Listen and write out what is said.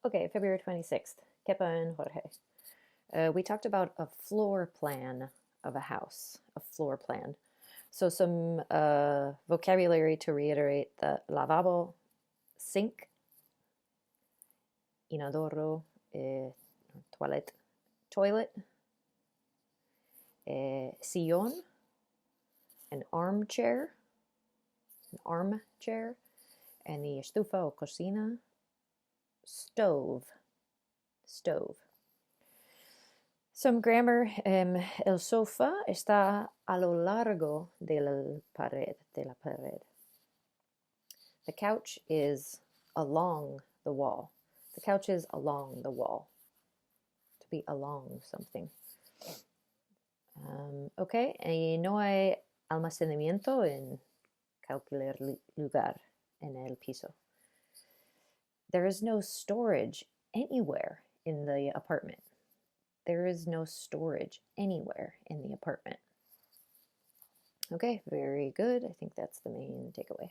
Okay, February 26th, Kepa and Jorge. We talked about a floor plan of a house, a floor plan. So some vocabulary to reiterate: the lavabo, sink, inodoro, toilet, sillón, an armchair, and the estufa o cocina, stove. Some grammar. El sofá está a lo largo de la pared. The couch is along the wall. The couch is along the wall. To be along something. Okay, y no hay almacenamiento en cualquier lugar en el piso. There is no storage anywhere in the apartment. There is no storage anywhere in the apartment. Okay, very good. I think that's the main takeaway.